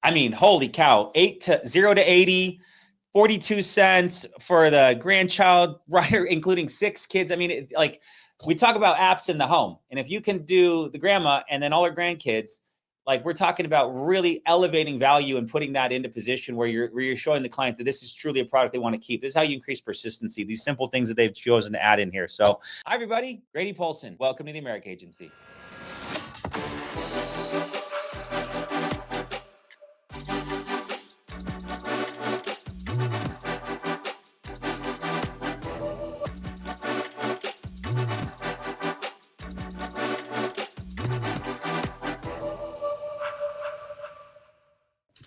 I mean, holy cow, 0 to 80, 42 cents for the grandchild rider, including 6 kids. I mean, like we talk about apps in the home. And if you can do the grandma and then all her grandkids, like we're talking about really elevating value and putting that into position where you're showing the client that this is truly a product they want to keep. This is how you increase persistency, these simple things that they've chosen to add in here. So hi, everybody. Grady Polson. Welcome to the America Agency.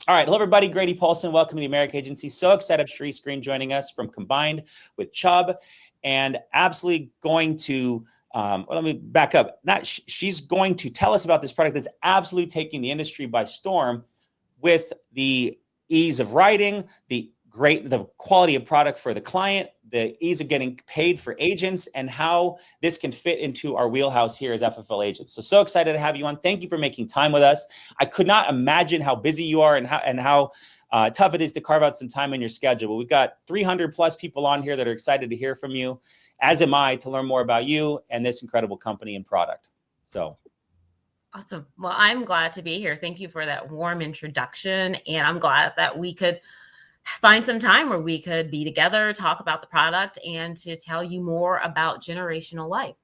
All right. Hello, everybody. Grady Polson. Welcome to the America Agency. So excited. Sherisse Greene joining us from Combined with Chubb, and absolutely going to, let me back up. She's going to tell us about this product that's absolutely taking the industry by storm with the ease of writing, the quality of product for the client, the ease of getting paid for agents, and how this can fit into our wheelhouse here as FFL agents. So excited to have you on. Thank you for making time with us. I could not imagine how busy you are and how tough it is to carve out some time in your schedule. But we've got 300 plus people on here that are excited to hear from you, as am I, to learn more about you and this incredible company and product. So. Awesome. Well, I'm glad to be here. Thank you for that warm introduction. And I'm glad that we could find some time where we could be together, talk about the product, and to tell you more about generational life.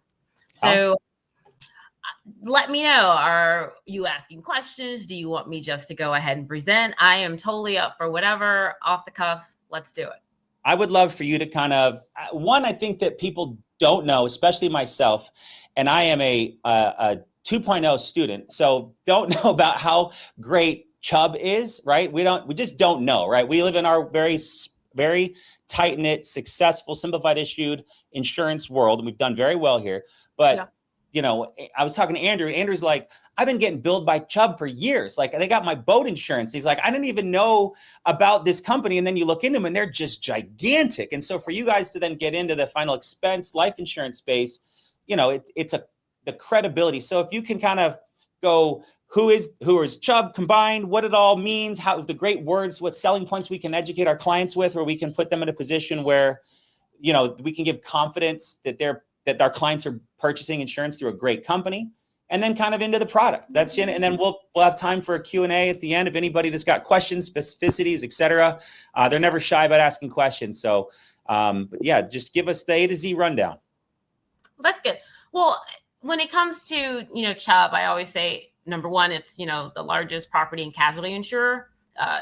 So awesome. Let me know, are you asking questions? Do you want me just to go ahead and present? I am totally up for whatever, off the cuff. Let's do it. I would love for you to kind of, one, I think that people don't know, especially myself, and I am a 2.0 student, so don't know about how great Chubb is, right? We just don't know, right? We live in our very, very tight-knit, successful, simplified issued insurance world, and we've done very well here. But yeah. You know, I was talking to Andrew, and Andrew's like, I've been getting billed by Chubb for years. Like, they got my boat insurance. He's like, I didn't even know about this company. And then you look into them and they're just gigantic. And so for you guys to then get into the final expense life insurance space, you know, it's the credibility. So if you can kind of go, who is Chubb, Combined, what it all means, how the great words, what selling points we can educate our clients with, or we can put them in a position where, you know, we can give confidence that our clients are purchasing insurance through a great company, and then kind of into the product. That's it. And then we'll have time for a Q&A at the end of anybody that's got questions, specificities, et cetera. They're never shy about asking questions. So but yeah, just give us the A to Z rundown. Well, that's good. Well, when it comes to, you know, Chubb, I always say, number one, it's, you know, the largest property and casualty insurer.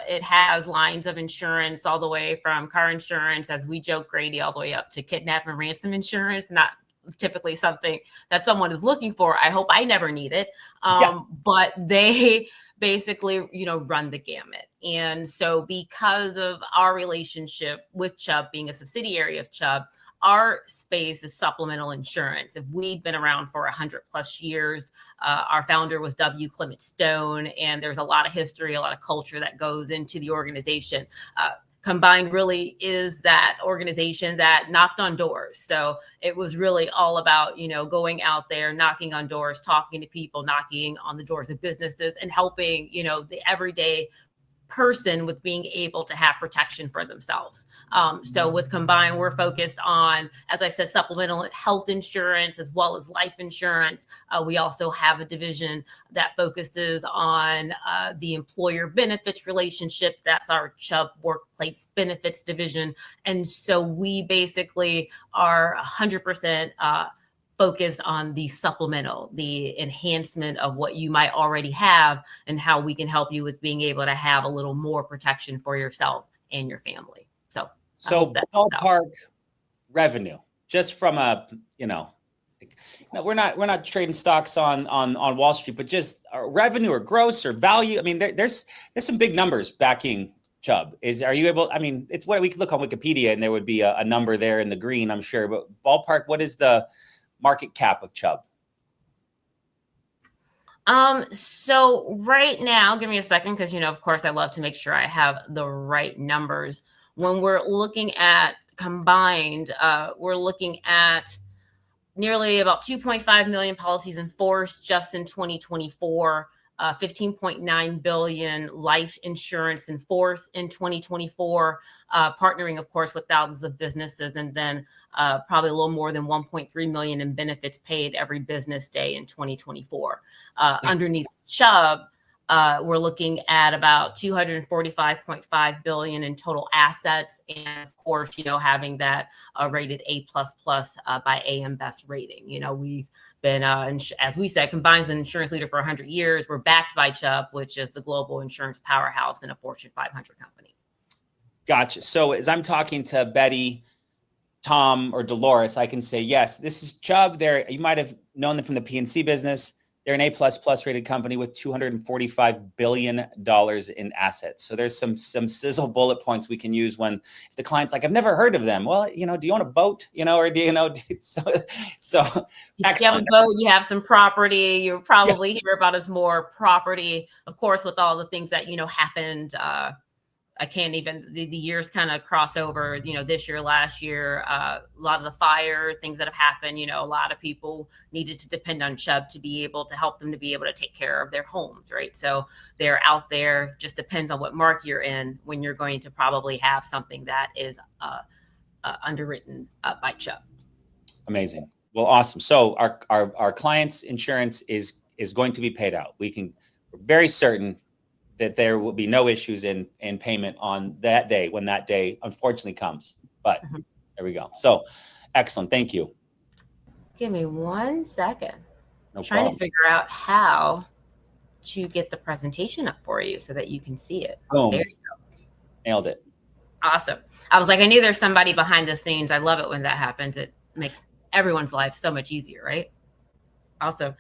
It has lines of insurance all the way from car insurance, as we joke, Grady, all the way up to kidnap and ransom insurance. Not typically something that someone is looking for. I hope I never need it. Yes. But they basically, you know, run the gamut. And so because of our relationship with Chubb, being a subsidiary of Chubb, our space is supplemental insurance. If we'd been around for 100 plus years, our founder was W. Clement Stone, and there's a lot of history, a lot of culture that goes into the organization. Combined really is that organization that knocked on doors. So it was really all about, you know, going out there, knocking on doors, talking to people, knocking on the doors of businesses, and helping, you know, the everyday person with being able to have protection for themselves. So with Combined, we're focused on, as I said, supplemental health insurance as well as life insurance. We also have a division that focuses on the employer benefits relationship. That's our Chubb Workplace Benefits division. And so we basically are 100% focused on the supplemental, the enhancement of what you might already have, and how we can help you with being able to have a little more protection for yourself and your family. So ballpark revenue, just from a, you know, we're not trading stocks on Wall Street, but just revenue or gross or value. I mean, there's some big numbers backing Chubb. Are you able? I mean, it's what we could look on Wikipedia and there would be a number there in the green, I'm sure. But ballpark, what is the market cap of Chubb? So right now, give me a second, because, you know, of course, I love to make sure I have the right numbers. When we're looking at Combined, we're looking at nearly about 2.5 million policies in force just in 2024. 15.9 billion life insurance in force in 2024, partnering, of course, with thousands of businesses, and then probably a little more than 1.3 million in benefits paid every business day in 2024. Underneath Chubb, we're looking at about 245.5 billion in total assets, and of course, having that rated A++ by AM Best rating. We've been, as we said, combined as an insurance leader for 100 years. We're backed by Chubb, which is the global insurance powerhouse and a Fortune 500 company. Gotcha. So as I'm talking to Betty, Tom, or Dolores, I can say, yes, this is Chubb. You might have known them from the PNC business. They're an A++ rated company with $245 billion in assets. So there's some sizzle bullet points we can use if the client's like, I've never heard of them. Well, do you own a boat? Or do you know? So excellent. You have a boat, you have some property, you'll probably hear about us more property, of course, with all the things that, happened. I can't even, the years kind of cross over, this year, last year, a lot of the fire things that have happened, a lot of people needed to depend on Chubb to be able to help them to be able to take care of their homes, right? So they're out there, just depends on what market you're in when you're going to probably have something that is underwritten by Chubb. Amazing. Well, awesome. So our client's insurance is going to be paid out. We're very certain that there will be no issues in payment on that day when that day unfortunately comes. But there we go. So excellent. Thank you. Give me 1 second. No trying problem. to figure out how to get the presentation up for you so that you can see it. Boom. There you go. Nailed it. Awesome. I was like, I knew there's somebody behind the scenes. I love it when that happens. It makes everyone's life so much easier, right? Awesome.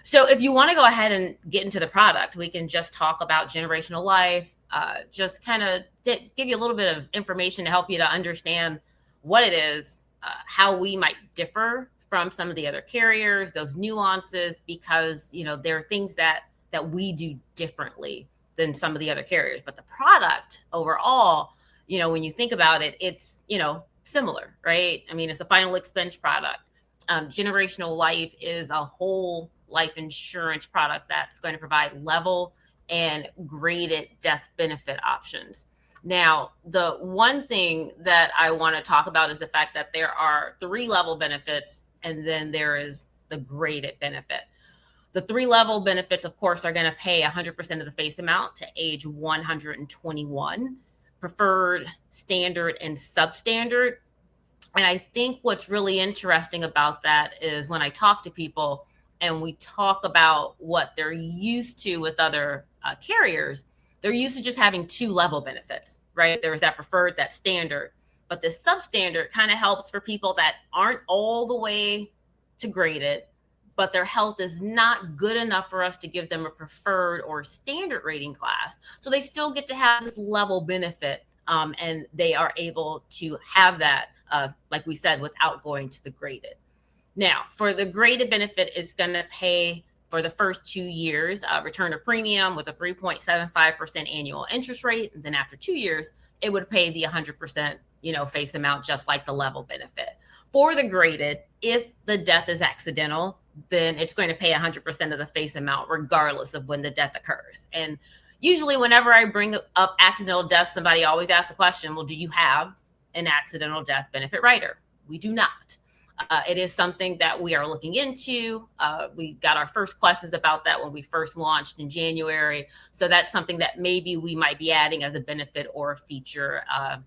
So if you want to go ahead and get into the product, we can just talk about generational life, just kind of give you a little bit of information to help you to understand what it is, how we might differ from some of the other carriers, those nuances, because, there are things that we do differently than some of the other carriers. But the product overall, when you think about it, it's, similar, right? I mean, it's a final expense product. Generational life is a whole life insurance product that's going to provide level and graded death benefit options. Now, the one thing that I want to talk about is the fact that there are 3 level benefits, and then there is the graded benefit. The 3 level benefits, of course, are going to pay 100% of the face amount to age 121, preferred, standard, and substandard. And I think what's really interesting about that is when I talk to people and we talk about what they're used to with other carriers, they're used to just having 2 level benefits, right? There's that preferred, that standard. But the substandard kind of helps for people that aren't all the way to graded, but their health is not good enough for us to give them a preferred or standard rating class. So they still get to have this level benefit, and they are able to have that, like we said, without going to the graded. Now, for the graded benefit, it's going to pay for the first 2 years, return of premium with a 3.75% annual interest rate. And then after 2 years, it would pay the 100%, face amount, just like the level benefit. For the graded, if the death is accidental, then it's going to pay 100% of the face amount, regardless of when the death occurs. And usually whenever I bring up accidental death, somebody always asks the question, well, do you have an accidental death benefit rider? We do not. It is something that we are looking into. We got our first questions about that when we first launched in January. So that's something that maybe we might be adding as a benefit or a feature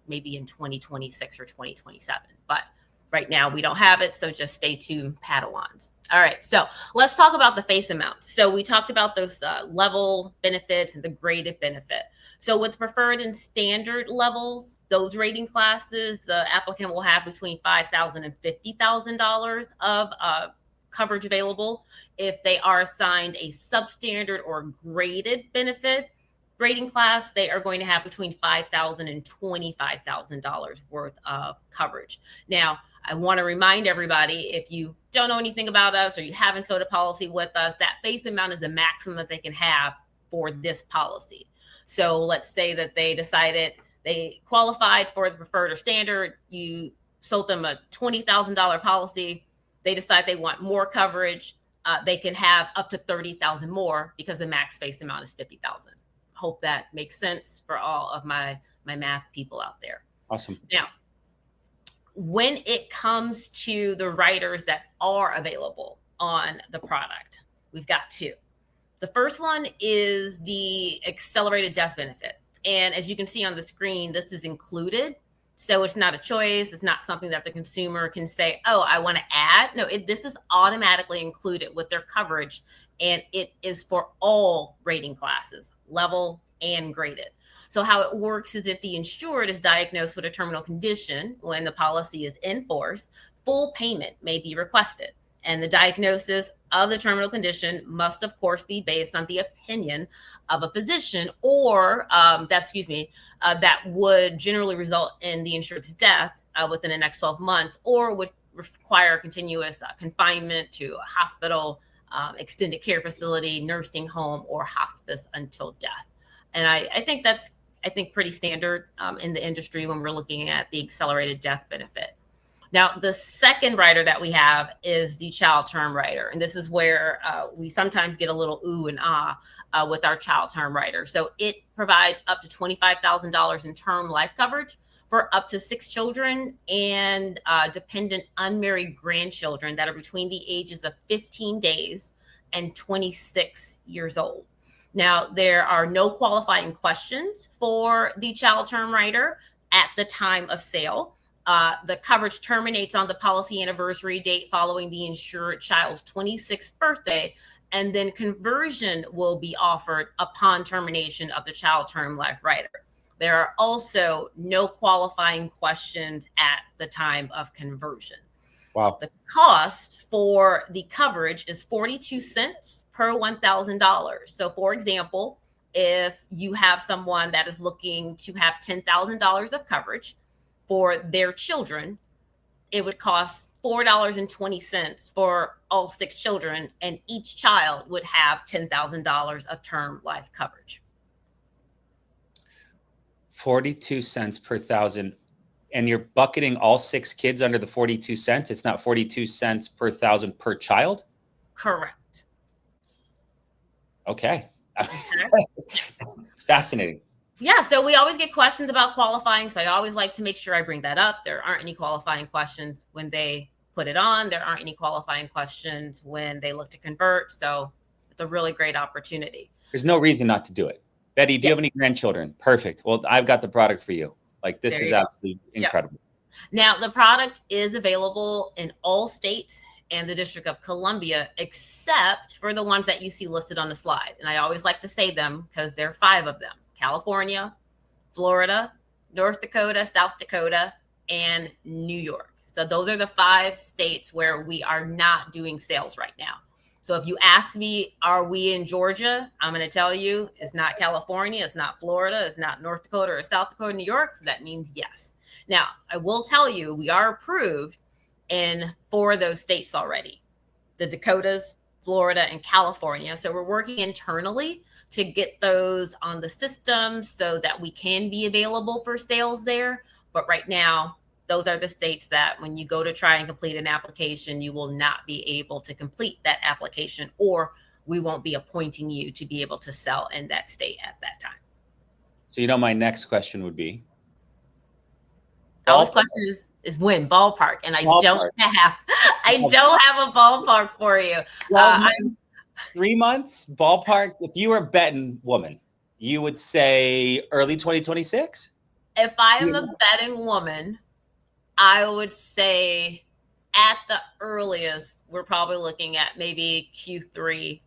maybe in 2026 or 2027. But right now we don't have it. So just stay tuned, Padawans. All right. So let's talk about the face amount. So we talked about those level benefits and the graded benefit. So with preferred and standard levels, those rating classes, the applicant will have between $5,000 and $50,000 of coverage available. If they are assigned a substandard or graded benefit rating class, they are going to have between $5,000 and $25,000 worth of coverage. Now, I want to remind everybody, if you don't know anything about us or you haven't sold a policy with us, that face amount is the maximum that they can have for this policy. So let's say that they decided they qualified for the preferred or standard. You sold them a $20,000 policy. They decide they want more coverage. they can have up to 30,000 more because the max face amount is 50,000. Hope that makes sense for all of my math people out there. Awesome. Now, when it comes to the riders that are available on the product, we've got two. The first one is the accelerated death benefit. And as you can see on the screen, this is included. So it's not a choice. It's not something that the consumer can say, oh, I want to add. No, this is automatically included with their coverage. And it is for all rating classes, level and graded. So how it works is if the insured is diagnosed with a terminal condition when the policy is in force, full payment may be requested. And the diagnosis of the terminal condition must, of course, be based on the opinion of a physician or that would generally result in the insured's death within the next 12 months or would require continuous confinement to a hospital, extended care facility, nursing home, or hospice until death. And I think that's pretty standard in the industry when we're looking at the accelerated death benefit. Now, the second rider that we have is the child term rider. And this is where we sometimes get a little ooh and ah with our child term rider. So it provides up to $25,000 in term life coverage for up to 6 children and dependent unmarried grandchildren that are between the ages of 15 days and 26 years old. Now, there are no qualifying questions for the child term rider at the time of sale. The coverage terminates on the policy anniversary date following the insured child's 26th birthday, and then conversion will be offered upon termination of the child term life rider. There are also no qualifying questions at the time of conversion. Wow. The cost for the coverage is 42 cents per $1,000. So, for example, if you have someone that is looking to have $10,000 of coverage for their children, it would cost $4.20 for all 6 children, and each child would have $10,000 of term life coverage. 42 cents per thousand. And you're bucketing all 6 kids under the 42 cents. It's not 42 cents per thousand per child? Correct. Okay. It's fascinating. Yeah, so we always get questions about qualifying. So I always like to make sure I bring that up. There aren't any qualifying questions when they put it on. There aren't any qualifying questions when they look to convert. So it's a really great opportunity. There's no reason not to do it. Betty, do you have any grandchildren? Perfect. Well, I've got the product for you. Like, this is absolutely incredible. Now, the product is available in all states and the District of Columbia, except for the ones that you see listed on the slide. And I always like to say them because there are 5 of them: California, Florida, North Dakota, South Dakota, and New York. So those are the 5 states where we are not doing sales right now. So if you ask me, are we in Georgia? I'm going to tell you it's not California, it's not Florida, it's not North Dakota or South Dakota, New York. So that means yes. Now, I will tell you we are approved in 4 of those states already: the Dakotas, Florida, and California. So we're working internally to get those on the system so that we can be available for sales there. But right now, those are the states that when you go to try and complete an application, you will not be able to complete that application, or we won't be appointing you to be able to sell in that state at that time. So, my next question would be? The next question is when? Ballpark. And I don't have a ballpark for you. 3 months, ballpark. If you were a betting woman, you would say early 2026? If I am a betting woman, I would say at the earliest, we're probably looking at maybe Q3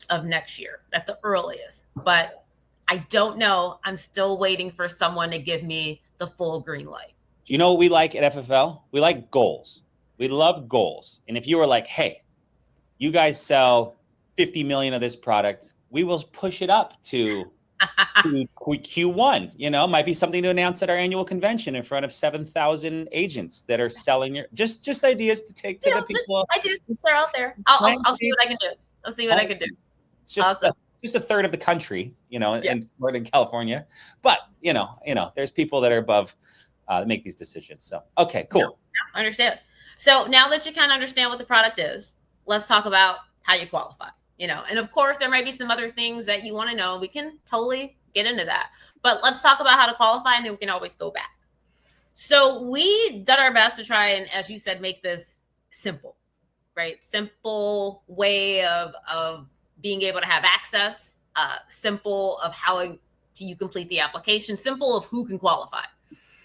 of next year at the earliest. But I don't know. I'm still waiting for someone to give me the full green light. Do you know what we like at FFL? We like goals. We love goals. And if you were like, hey, you guys sell 50 million of this product, we will push it up to Q1, might be something to announce at our annual convention in front of 7,000 agents that are selling your just ideas to take to the people. Just throw out there. I'll see what I can do. I'll see what I can do. It's just a third of the country, in Northern California. But, there's people that are above that make these decisions. So, okay, cool. I understand. So now that you kind of understand what the product is, let's talk about how you qualify, and of course there might be some other things that you want to know. We can totally get into that, but let's talk about how to qualify, and then we can always go back. So we done our best to try and, as you said, make this simple, right? Simple way of being able to have access, simple of how you complete the application, simple of who can qualify.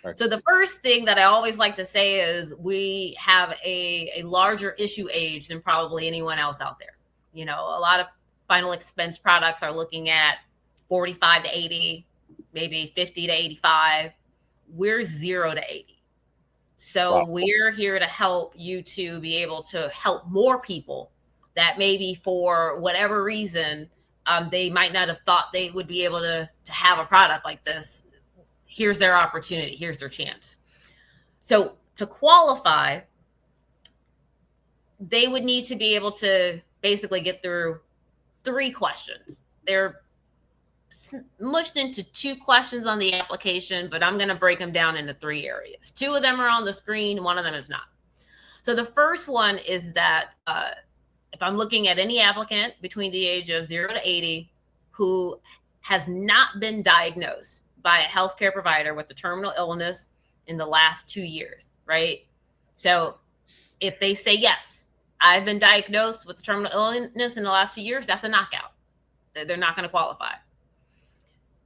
Right. So the first thing that I always like to say is we have a larger issue age than probably anyone else out there. A lot of final expense products are looking at 45 to 80, maybe 50 to 85. We're 0 to 80. So wow. We're here to help you to be able to help more people that maybe for whatever reason, they might not have thought they would be able to have a product like this. Here's their opportunity. Here's their chance. So to qualify, they would need to be able to basically get through 3 questions. They're mushed into 2 questions on the application, but I'm going to break them down into 3 areas. 2 of them are on the screen. 1 of them is not. So the first one is that if I'm looking at any applicant between the age of 0 to 80 who has not been diagnosed by a healthcare provider with a terminal illness in the last 2 years, right? So if they say, yes, I've been diagnosed with a terminal illness in the last 2 years, that's a knockout. They're not going to qualify.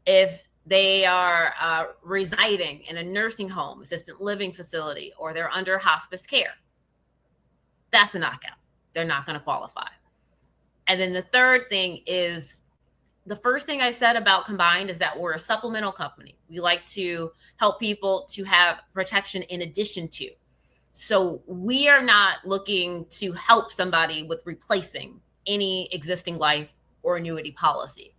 If they are residing in a nursing home, assisted living facility, or they're under hospice care, that's a knockout. They're not going to qualify. And then the third thing is, the first thing I said about Combined is that we're a supplemental company. We like to help people to have protection in addition to. So we are not looking to help somebody with replacing any existing life or annuity policy.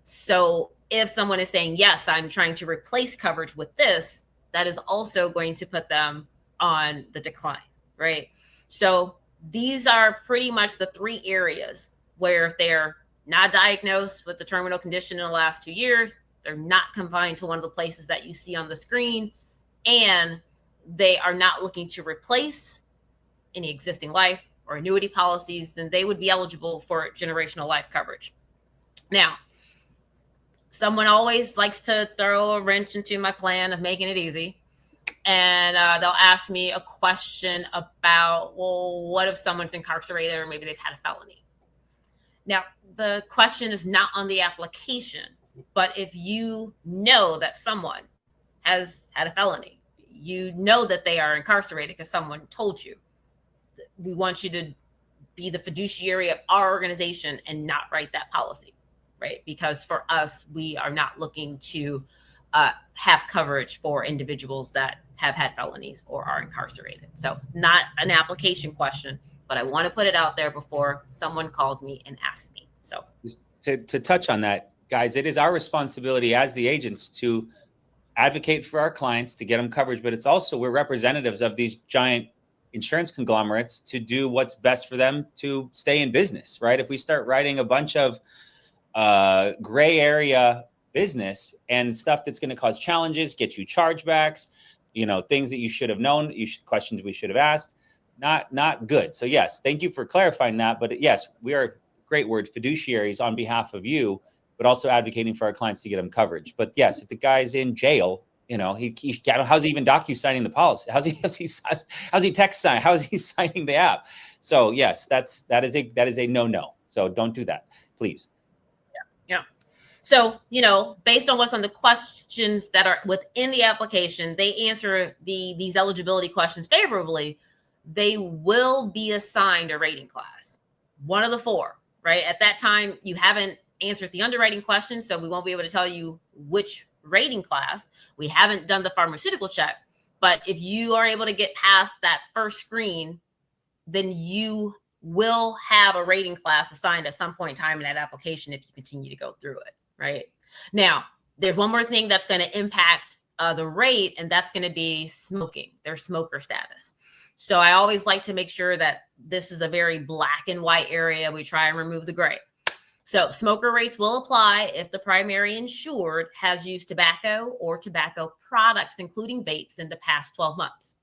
So if someone is saying, yes, I'm trying to replace coverage with this, that is also going to put them on the decline, right? So these are pretty much the 3 areas where if they're not diagnosed with the terminal condition in the last 2 years, they're not confined to one of the places that you see on the screen, and they are not looking to replace any existing life or annuity policies, then they would be eligible for generational life coverage. Now, someone always likes to throw a wrench into my plan of making it easy. And they'll ask me a question about, well, what if someone's incarcerated or maybe they've had a felony? Now, the question is not on the application, but if you know that someone has had a felony, you know that they are incarcerated because someone told you, we want you to be the fiduciary of our organization and not write that policy, right? Because for us, we are not looking to have coverage for individuals that have had felonies or are incarcerated. So not an application question, but I want to put it out there before someone calls me and asks me. So to touch on that, guys, it is our responsibility as the agents to advocate for our clients to get them coverage, but it's also, we're representatives of these giant insurance conglomerates to do what's best for them to stay in business, right? If we start writing a bunch of gray area business and stuff that's going to cause challenges, get you chargebacks, things that you should have known, questions we should have asked, not good. So yes, thank you for clarifying that. But yes, we are, great word, fiduciaries on behalf of you, but also advocating for our clients to get them coverage. But yes, if the guy's in jail, how's he even docu-signing the policy? How's he text sign? How is he signing the app? So yes, that is a no. So don't do that, please. Yeah. So, based on what's on the questions that are within the application, they answer these eligibility questions favorably, they will be assigned a rating class, one of the 4, right? At that time, you haven't answered the underwriting question, so we won't be able to tell you which rating class. We haven't done the pharmaceutical check, but if you are able to get past that first screen, then you will have a rating class assigned at some point in time in that application if you continue to go through it, right? Now, there's one more thing that's going to impact the rate, and that's going to be smoking, their smoker status. So I always like to make sure that this is a very black and white area. We try and remove the gray. So smoker rates will apply if the primary insured has used tobacco or tobacco products, including vapes, in the past 12 months.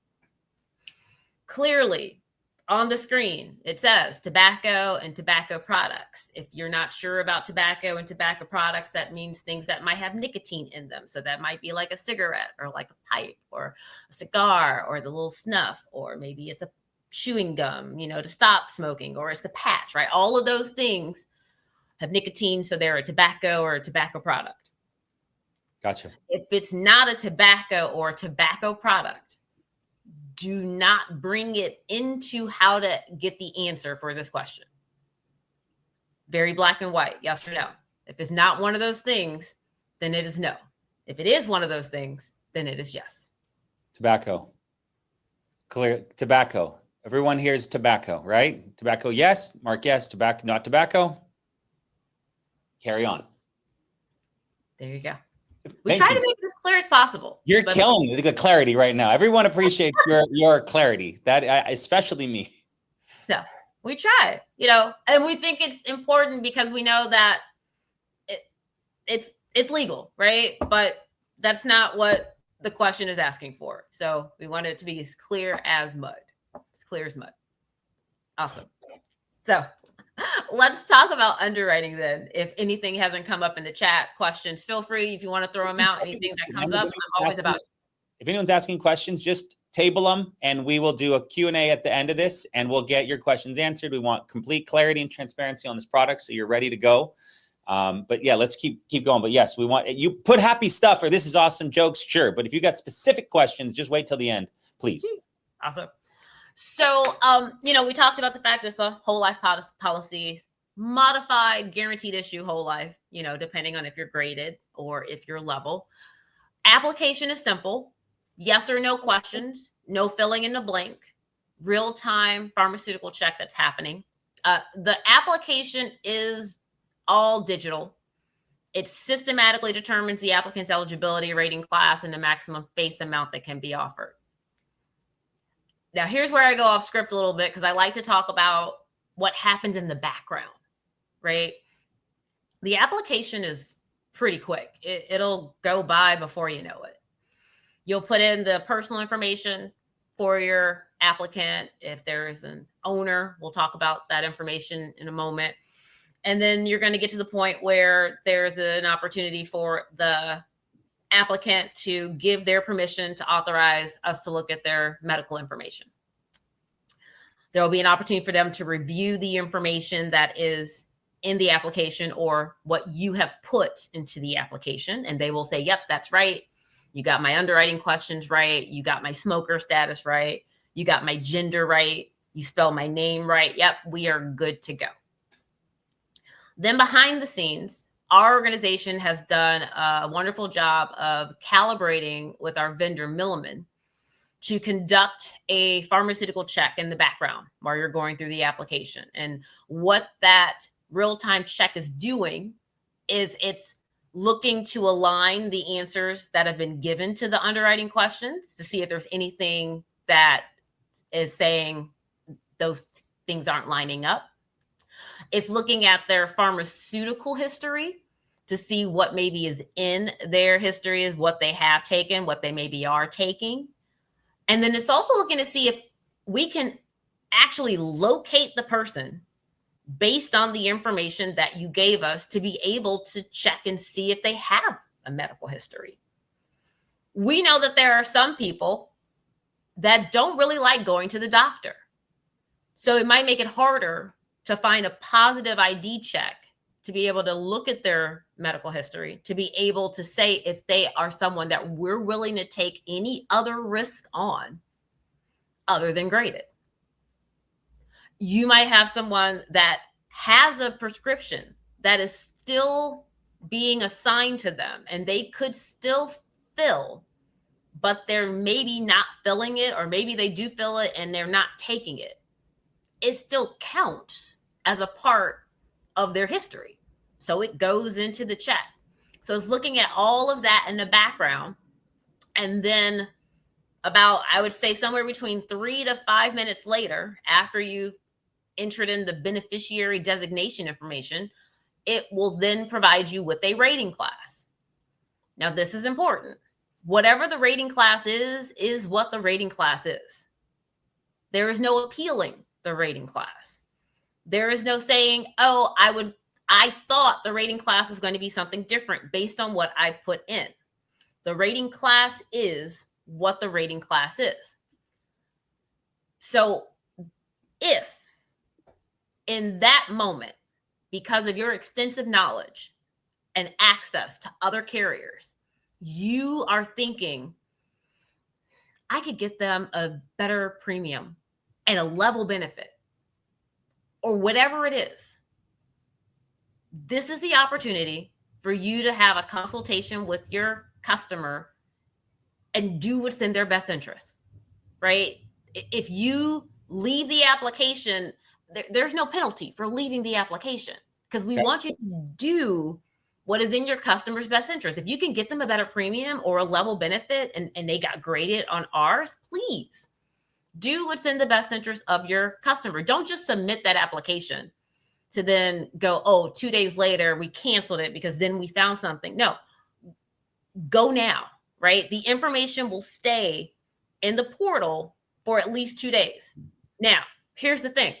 Clearly, on the screen, it says tobacco and tobacco products. If you're not sure about tobacco and tobacco products, that means things that might have nicotine in them. So that might be like a cigarette or like a pipe or a cigar or the little snuff, or maybe it's a chewing gum, to stop smoking, or it's the patch, right? All of those things have nicotine, so they're a tobacco or a tobacco product. Gotcha. If it's not a tobacco or a tobacco product, do not bring it into how to get the answer for this question. Very black and white, yes or no. If it's not one of those things, then it is no. If it is one of those things, then it is yes. Tobacco. Clear. Tobacco. Everyone hears tobacco, right? Tobacco, yes. Mark, yes. Tobacco, not tobacco. Carry on. There you go. We try to make it as clear as possible. You're killing the clarity right now. Everyone appreciates your clarity. That especially me. No, we try, and we think it's important because we know that it's legal, right? But that's not what the question is asking for. So we want it to be as clear as mud. As clear as mud. Awesome. So let's talk about underwriting then. If anything hasn't come up in the chat, questions, feel free if you want to throw them out. Anything that comes up, I'm always about it. If anyone's asking questions, just table them and we will do a Q&A at the end of this and we'll get your questions answered. We want complete clarity and transparency on this product so you're ready to go. But yeah, let's keep going. But yes, we want you put happy stuff or this is awesome jokes, sure. But if you got specific questions, just wait till the end, please. Awesome. So, we talked about the fact that the whole life policies, modified, guaranteed issue whole life, depending on if you're graded or if you're level. Application is simple. Yes or no questions, no filling in the blank, real-time pharmaceutical check that's happening. The application is all digital. It systematically determines the applicant's eligibility, rating class, and the maximum face amount that can be offered. Now, here's where I go off script a little bit because I like to talk about what happens in the background, right? The application is pretty quick. It'll go by before you know it. You'll put in the personal information for your applicant. If there is an owner, we'll talk about that information in a moment. And then you're going to get to the point where there's an opportunity for the applicant to give their permission to authorize us to look at their medical information. There will be an opportunity for them to review the information that is in the application or what you have put into the application. And they will say, yep, that's right. You got my underwriting questions right. You got my smoker status right. You got my gender right. You spell my name right. Yep, we are good to go. Then behind the scenes, our organization has done a wonderful job of calibrating with our vendor, Milliman, to conduct a pharmaceutical check in the background while you're going through the application. And what that real-time check is doing is it's looking to align the answers that have been given to the underwriting questions to see if there's anything that is saying those things aren't lining up. It's looking at their pharmaceutical history to see what maybe is in their history, is what they have taken, what they maybe are taking. And then it's also looking to see if we can actually locate the person based on the information that you gave us to be able to check and see if they have a medical history. We know that there are some people that don't really like going to the doctor. So it might make it harder to find a positive ID check to be able to look at their medical history, to be able to say if they are someone that we're willing to take any other risk on other than graded. You might have someone that has a prescription that is still being assigned to them and they could still fill, but they're maybe not filling it, or maybe they do fill it and they're not taking it. It still counts as a part of their history. So it goes into the check. So it's looking at all of that in the background. And then about, I would say somewhere between 3 to 5 minutes later, after you've entered in the beneficiary designation information, it will then provide you with a rating class. Now, this is important. Whatever the rating class is what the rating class is. There is no appealing the rating class. There is no saying, oh, I thought the rating class was going to be something different based on what I put in. The rating class is what the rating class is. So if in that moment, because of your extensive knowledge and access to other carriers, you are thinking, I could get them a better premium and a level benefit or whatever it is, this is the opportunity for you to have a consultation with your customer and do what's in their best interest, right? If you leave the application, there's no penalty for leaving the application because we want you to do what is in your customer's best interest. If you can get them a better premium or a level benefit and they got graded on ours, please do what's in the best interest of your customer. Don't just submit that application to then go, oh, 2 days later, we canceled it because then we found something. No, go now, right? The information will stay in the portal for at least 2 days. Now, here's the thing.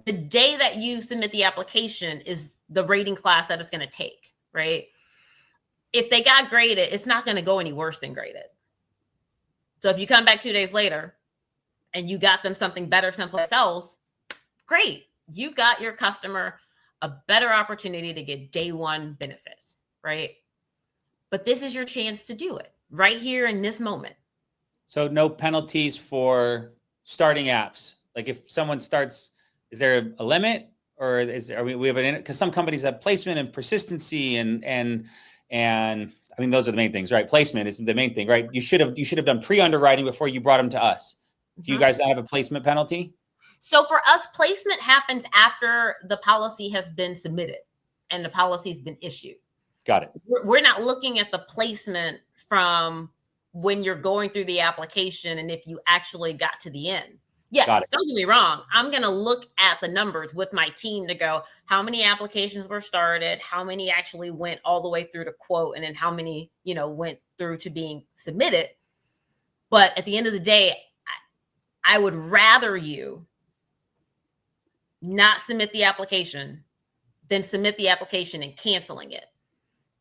The day that you submit the application is the rating class that it's going to take, right? If they got graded, it's not going to go any worse than graded. So if you come back 2 days later and you got them something better someplace else, great. You got your customer a better opportunity to get day one benefits, right? But this is your chance to do it right here in this moment. So no penalties for starting apps. Like if someone starts, is there a limit, or we have because some companies have placement and persistency and I mean, those are the main things, right? Placement is the main thing, right? You should have done pre-underwriting before you brought them to us. Do you guys not have a placement penalty? So for us, placement happens after the policy has been submitted and the policy has been issued. Got it. We're not looking at the placement from when you're going through the application and if you actually got to the end. Yes, don't get me wrong. I'm going to look at the numbers with my team to go, how many applications were started, how many actually went all the way through to quote, and then how many, went through to being submitted. But at the end of the day, I would rather you not submit the application than submit the application and canceling it,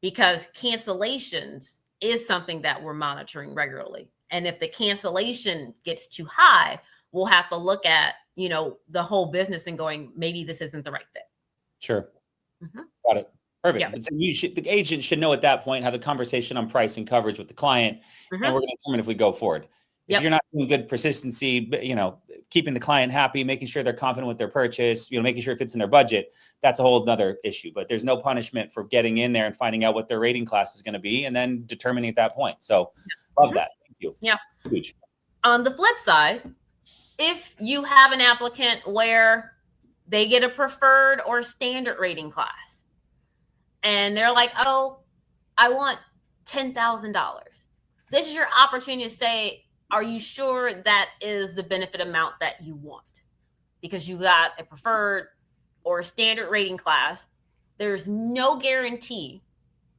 because cancellations is something that we're monitoring regularly. And if the cancellation gets too high, we'll have to look at, the whole business and going, maybe this isn't the right fit. Sure. Mm-hmm. Got it. Perfect. Yeah. So the agent should know at that point, have a conversation on price and coverage with the client, and we're going to determine if we go forward. If you're not doing good persistency, keeping the client happy, making sure they're confident with their purchase, making sure it fits in their budget, that's a whole nother issue. But there's no punishment for getting in there and finding out what their rating class is going to be and then determining at that point. So love that. Thank you. Yeah. It's huge. On the flip side, if you have an applicant where they get a preferred or standard rating class and they're like, oh, I want $10,000. This is your opportunity to say, are you sure that is the benefit amount that you want? Because you got a preferred or a standard rating class. There's no guarantee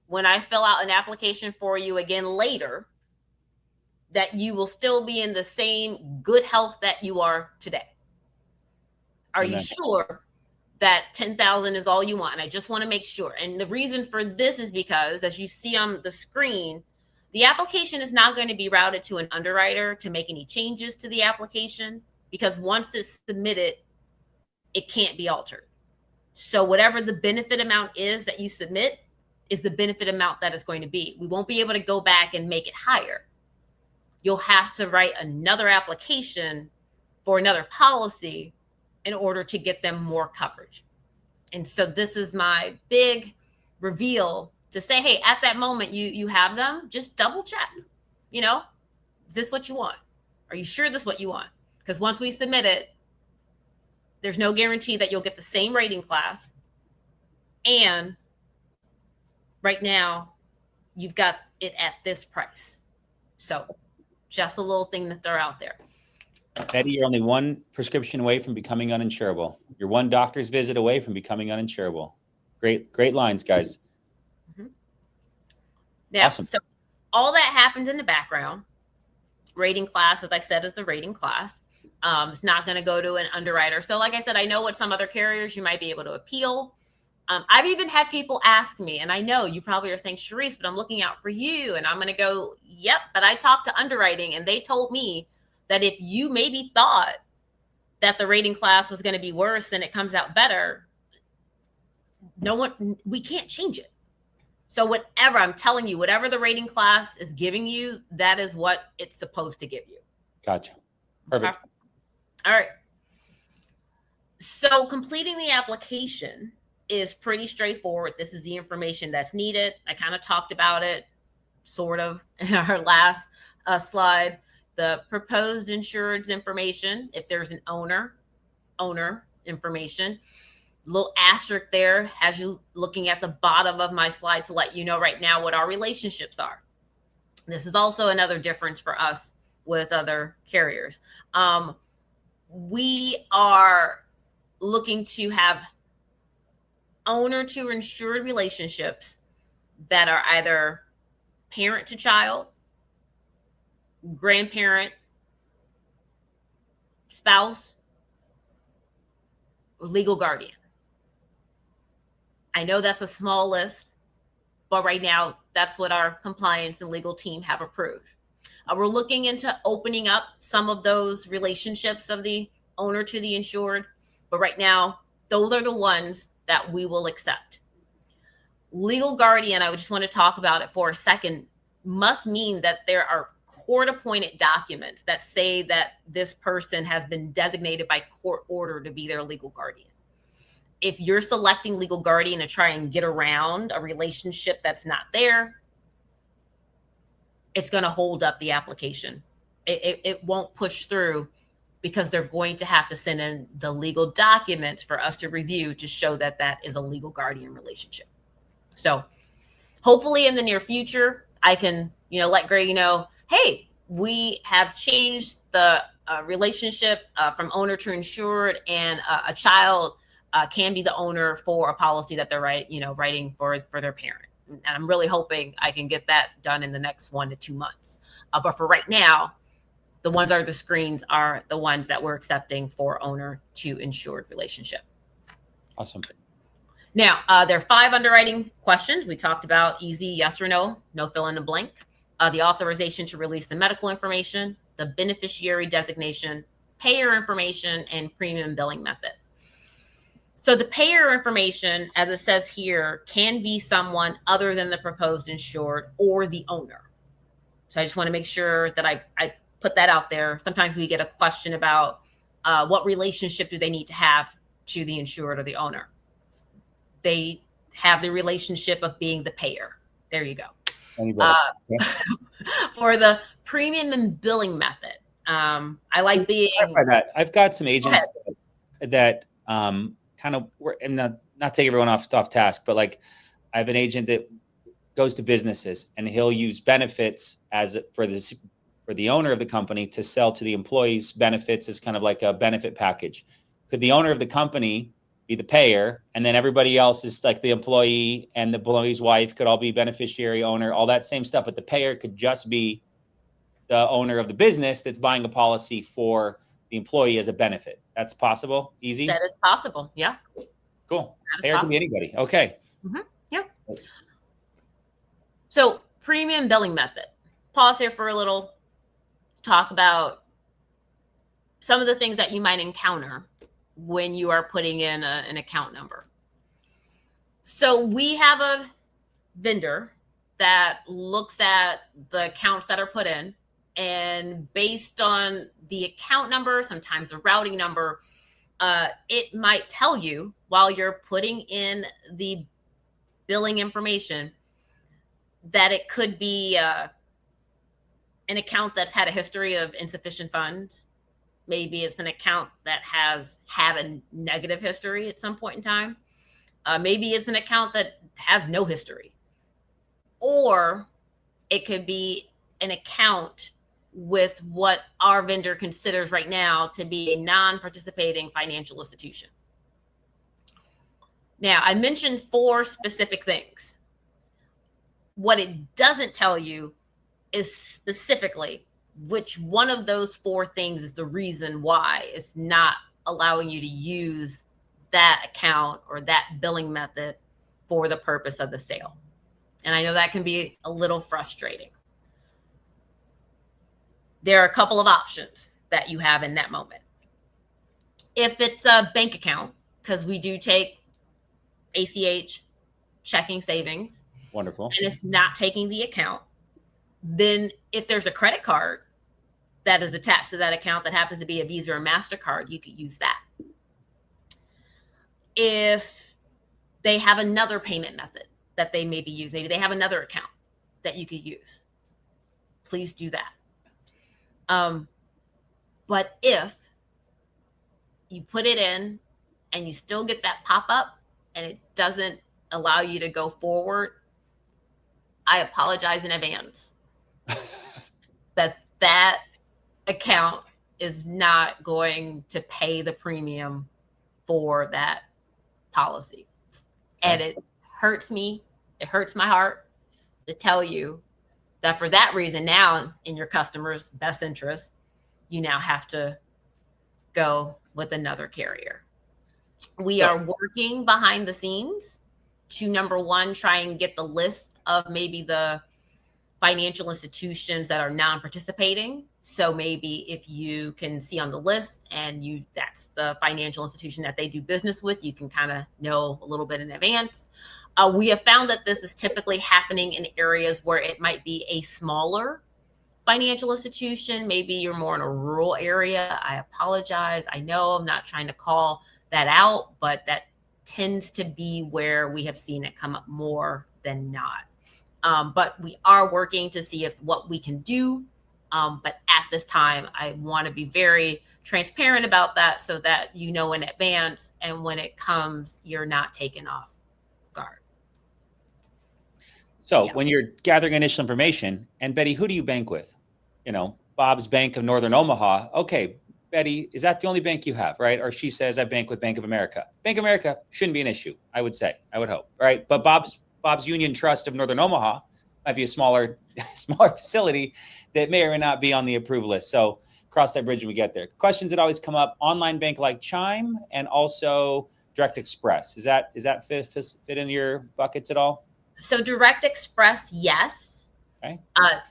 when I fill out an application for you again later that you will still be in the same good health that you are today. Are you sure that 10,000 is all you want? And I just want to make sure. And the reason for this is because, as you see on the screen, the application is not going to be routed to an underwriter to make any changes to the application, because once it's submitted, it can't be altered. So whatever the benefit amount is that you submit is the benefit amount that is going to be. We won't be able to go back and make it higher. You'll have to write another application for another policy in order to get them more coverage. And so this is my big reveal to say, hey, at that moment you have them, just double check, is this what you want? Are you sure this is what you want? Because once we submit it, there's no guarantee that you'll get the same rating class. And right now you've got it at this price. So just a little thing to throw out there. Betty, you're only one prescription away from becoming uninsurable. You're one doctor's visit away from becoming uninsurable. Great lines, guys. Now, awesome. So all that happens in the background. Rating class, as I said, is the rating class. It's not going to go to an underwriter. So like I said, I know what some other carriers you might be able to appeal. I've even had people ask me, and I know you probably are saying, Sherisse, but I'm looking out for you. And I'm going to go, yep. But I talked to underwriting and they told me that if you maybe thought that the rating class was going to be worse and it comes out better, we can't change it. So whatever, I'm telling you, whatever the rating class is giving you, that is what it's supposed to give you. Gotcha. Perfect. Okay. All right. So completing the application is pretty straightforward. This is the information that's needed. I kind of talked about it sort of in our last slide. The proposed insured's information, if there's an owner information, little asterisk there has you looking at the bottom of my slide to let you know right now what our relationships are. This is also another difference for us with other carriers. We are looking to have owner to insured relationships that are either parent to child, grandparent, spouse, or legal guardian. I know that's a small list, but right now that's what our compliance and legal team have approved. We're looking into opening up some of those relationships of the owner to the insured, but right now those are the ones that we will accept. Legal guardian, I just want to talk about it for a second, must mean that there are court-appointed documents that say that this person has been designated by court order to be their legal guardian. If you're selecting legal guardian to try and get around a relationship that's not there, it's going to hold up the application. It won't push through because they're going to have to send in the legal documents for us to review to show that that is a legal guardian relationship. So hopefully in the near future, I can, let Greg know, hey, we have changed the relationship from owner to insured, and a child can be the owner for a policy that they're writing for their parent. And I'm really hoping I can get that done in the next 1 to 2 months. But for right now, the ones are the screens are the ones that we're accepting for owner to insured relationship. Awesome. Now, there are 5 underwriting questions. We talked about easy, yes or no fill in the blank, the authorization to release the medical information, the beneficiary designation, payer information, and premium billing method. So the payer information, as it says here, can be someone other than the proposed insured or the owner. So I just want to make sure that I put that out there. Sometimes we get a question about what relationship do they need to have to the insured or the owner. They have the relationship of being the payer. There you go. For the premium and billing method, I like being. That. I've got some agents that kind of work, and not take everyone off task, but like I have an agent that goes to businesses and he'll use benefits as for the owner of the company to sell to the employees benefits as kind of like a benefit package. Could the owner of the company be the payer, and then everybody else is like the employee, and the employee's wife could all be beneficiary, owner, all that same stuff, but the payer could just be the owner of the business that's buying a policy for the employee as a benefit? That's possible? Easy? That is possible, yeah. Cool. Payer can be anybody. Okay. Mm-hmm. Yeah. So premium billing method. Pause here for a little, talk about some of the things that you might encounter when you are putting in an account number. So we have a vendor that looks at the accounts that are put in, and based on the account number, sometimes the routing number, it might tell you while you're putting in the billing information that it could be an account that's had a history of insufficient funds. Maybe it's an account that has had a negative history at some point in time. Maybe it's an account that has no history. Or it could be an account with what our vendor considers right now to be a non-participating financial institution. Now, I mentioned 4 specific things. What it doesn't tell you is specifically which one of those four things is the reason why it's not allowing you to use that account or that billing method for the purpose of the sale. And I know that can be a little frustrating. There are a couple of options that you have in that moment. If it's a bank account, because we do take ACH, checking, savings. Wonderful. And it's not taking the account. Then if there's a credit card that is attached to that account that happens to be a Visa or MasterCard, you could use that. If they have another payment method that they maybe use, maybe they have another account that you could use, please do that. But if you put it in and you still get that pop-up and it doesn't allow you to go forward, I apologize in advance that account is not going to pay the premium for that policy. And it hurts me. It hurts my heart to tell you that for that reason, now in your customer's best interest, you now have to go with another carrier. We are working behind the scenes to, number one, try and get the list of maybe the financial institutions that are non-participating. So maybe if you can see on the list and that's the financial institution that they do business with, you can kind of know a little bit in advance. We have found that this is typically happening in areas where it might be a smaller financial institution. Maybe you're more in a rural area. I apologize. I know I'm not trying to call that out, but that tends to be where we have seen it come up more than not. But we are working to see what we can do. But at this time, I want to be very transparent about that so that you know in advance, and when it comes, you're not taken off guard. So when you're gathering initial information, and Betty, who do you bank with? Bob's Bank of Northern Omaha. Okay, Betty, is that the only bank you have, right? Or she says, I bank with Bank of America. Bank of America shouldn't be an issue, I would hope, right? But Bob's Union Trust of Northern Omaha might be a smaller facility that may or may not be on the approval list. So cross that bridge when we get there. Questions that always come up: online bank like Chime and also Direct Express. Is that fit in your buckets at all? So Direct Express, yes. Okay.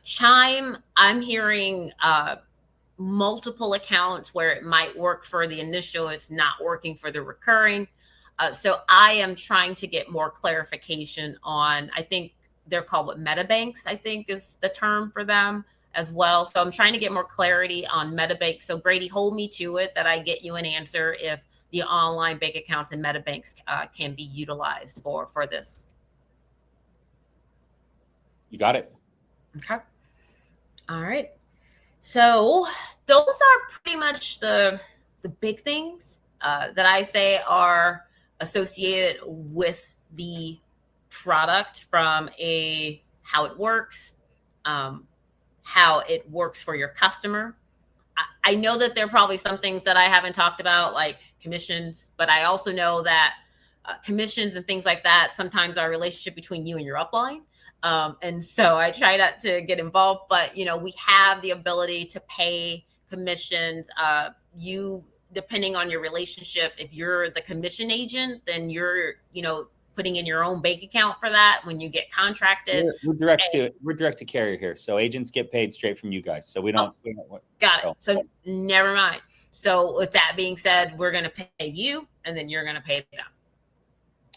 Chime, I'm hearing multiple accounts where it might work for the initial, it's not working for the recurring. So I am trying to get more clarification on, I think they're called MetaBanks, I think is the term for them as well. So I'm trying to get more clarity on MetaBanks. So Grady, hold me to it that I get you an answer if the online bank accounts and MetaBanks can be utilized for this. You got it. Okay. All right. So those are pretty much the big things that I say are associated with the product, from how it works, how it works for your customer. I know that there are probably some things that I haven't talked about, like commissions, but I also know that commissions and things like that sometimes are a relationship between you and your upline. And so I try not to get involved, but we have the ability to pay commissions. Depending on your relationship, if you're the commission agent, then you're, putting in your own bank account for that when you get contracted. We're direct to carrier here. So agents get paid straight from you guys. So we don't. Got it. So never mind. So with that being said, we're going to pay you and then you're going to pay them.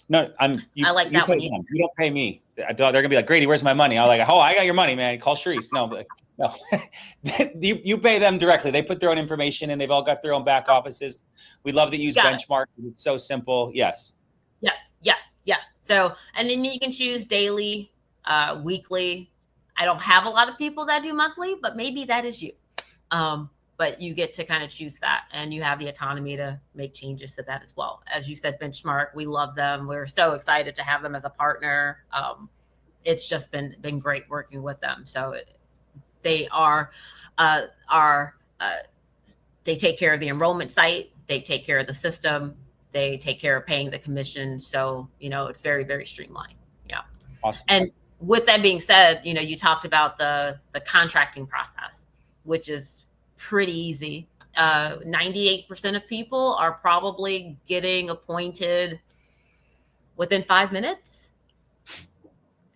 No, I like that one. You don't pay me. They're gonna be like, Grady, where's my money? I'm like, oh, I got your money, man. Call Sherisse. No. You pay them directly. They put their own information in. They've all got their own back offices. We love to use Benchmark because it's so simple. Yes. Yeah. So, and then you can choose daily, weekly. I don't have a lot of people that do monthly, but maybe that is you. But you get to kind of choose that, and you have the autonomy to make changes to that as well. As you said, Benchmark, we love them. We're so excited to have them as a partner. It's just been great working with them. So they they take care of the enrollment site. They take care of the system. They take care of paying the commission. So, it's very, very streamlined. Yeah. Awesome. And with that being said, you talked about the contracting process. which is pretty easy. 98% of people are probably getting appointed within 5 minutes.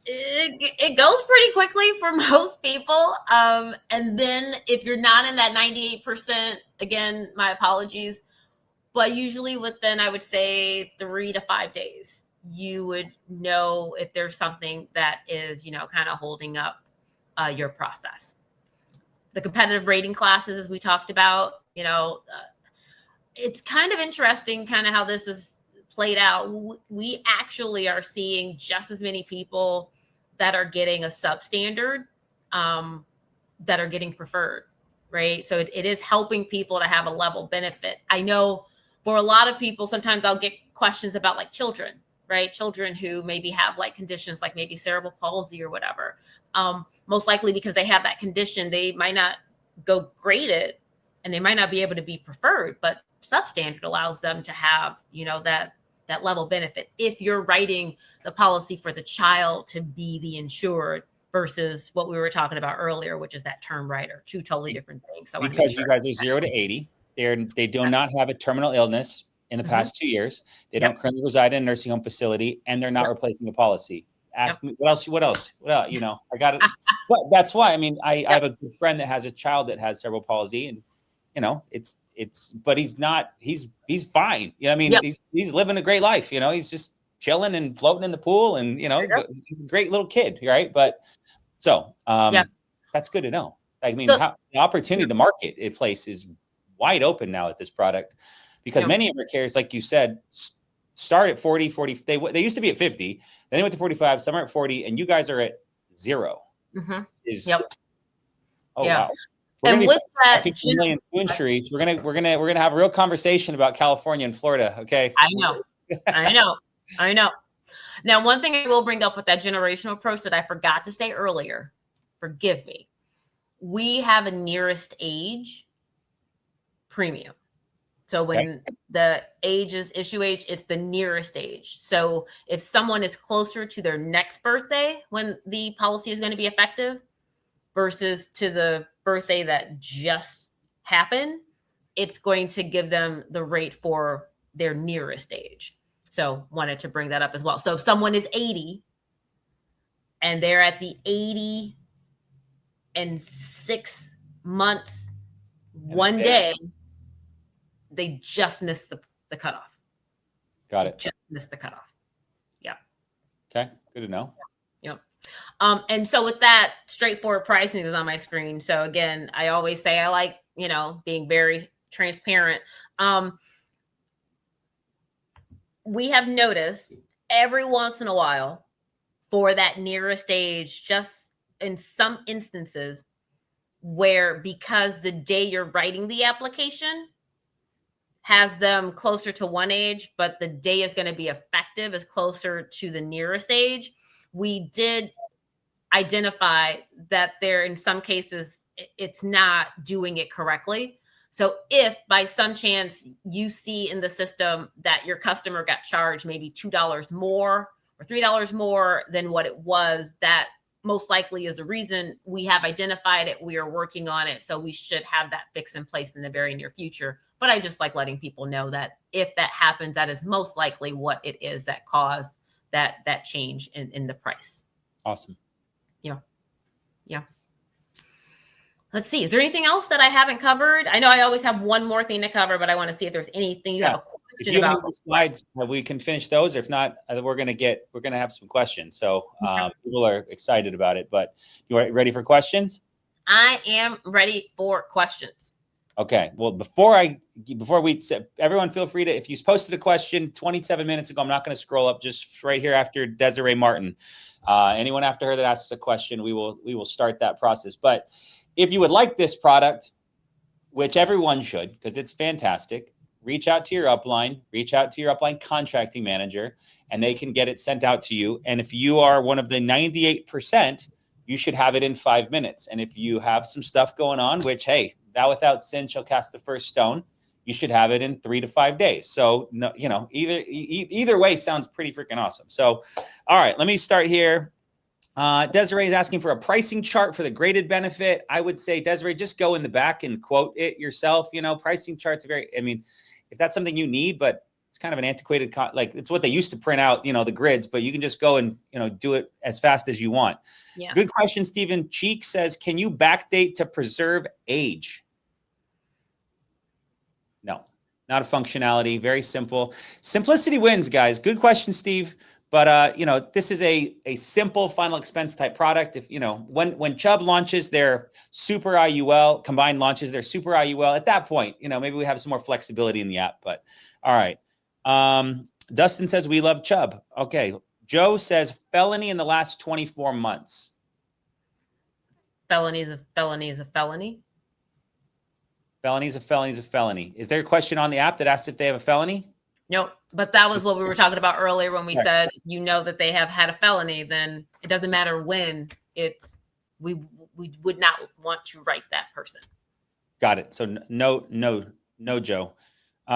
It goes pretty quickly for most people. And then if you're not in that 98%, again, my apologies, but usually within, I would say, 3 to 5 days, you would know if there's something that is, kind of holding up your process. The competitive rating classes, as we talked about, it's kind of interesting kind of how this is played out. We actually are seeing just as many people that are getting a substandard that are getting preferred, right? So it is helping people to have a level benefit. I know for a lot of people, sometimes I'll get questions about like children, right? Children who maybe have like conditions like maybe cerebral palsy or whatever. Most likely because they have that condition, they might not go graded and they might not be able to be preferred, but substandard allows them to have, that level benefit if you're writing the policy for the child to be the insured versus what we were talking about earlier, which is that term writer. Two totally different things. So because you guys are 0 to 80, they do not have a terminal illness in the past 2 years. They don't currently reside in a nursing home facility, and they're not replacing a policy. Ask me what else? Well, I got it. But that's why. I mean, I have a good friend that has a child that has cerebral palsy, and but he's not. He's fine. He's living a great life. He's just chilling and floating in the pool, and great little kid, right? But so that's good to know. I mean, the opportunity to market a place is wide open now at this product, because many of our carriers, like you said, start at 40. They used to be at 50, then they went to 45. Some are at 40, and you guys are at 0. Wow. We're and gonna with that, million Sherisse, we're gonna have a real conversation about California and Florida. Okay. I know. Now, one thing I will bring up with that generational approach that I forgot to say earlier, forgive me. We have a nearest age premium. So when the age is issue age, it's the nearest age. So if someone is closer to their next birthday when the policy is going to be effective versus to the birthday that just happened, it's going to give them the rate for their nearest age. So wanted to bring that up as well. So if someone is 80 and they're at the 80 and 6 months, one day, they just missed the cutoff. Got it. Just missed the cutoff. Yeah. Okay. Good to know. Yep. And so with that, straightforward pricing is on my screen. So again, I always say I like, being very transparent. We have noticed every once in a while for that nearest age, just in some instances where because the day you're writing the application has them closer to one age, but the day is going to be effective is closer to the nearest age. We did identify that there, in some cases, it's not doing it correctly. So if by some chance you see in the system that your customer got charged maybe $2 more or $3 more than what it was, that most likely is the reason. We have identified it. We are working on it. So we should have that fix in place in the very near future. But I just like letting people know that if that happens, that is most likely what it is that caused that change in the price. Awesome. Yeah. Let's see. Is there anything else that I haven't covered? I know I always have one more thing to cover, but I want to see if there's anything you have a question about. If you have slides, we can finish those. If not, we're going to have some questions. So people are excited about it, but you are ready for questions? I am ready for questions. Okay. Well, before everyone feel free to, if you posted a question 27 minutes ago, I'm not going to scroll up, just right here after Desiree Martin. Anyone after her that asks a question, we will start that process. But if you would like this product, which everyone should, because it's fantastic, reach out to your upline contracting manager, and they can get it sent out to you. And if you are one of the 98%, you should have it in 5 minutes. And if you have some stuff going on, which, hey, thou without sin shall cast the first stone, you should have it in 3 to 5 days. So, either way sounds pretty freaking awesome. So, all right, let me start here. Desiree is asking for a pricing chart for the graded benefit. I would say, Desiree, just go in the back and quote it yourself. Pricing charts are if that's something you need, but it's kind of an antiquated, like it's what they used to print out, the grids, but you can just go and, do it as fast as you want. Yeah. Good question. Stephen Cheek says, can you backdate to preserve age? No, not a functionality. Very simple. Simplicity wins, guys. Good question, Steve. But, this is a simple final expense type product. If, when Chubb launches their super IUL, Combined launches their super IUL, at that point, maybe we have some more flexibility in the app. But all right. Dustin says, we love Chubb. Okay. Joe says, felony in the last 24 months. Felony is a felony is a felony. Felony is a felony is a felony. Is there a question on the app that asks if they have a felony? Nope. But that was what we were talking about earlier when we said, that they have had a felony, then it doesn't matter when we would not want to write that person. Got it. So no, Joe.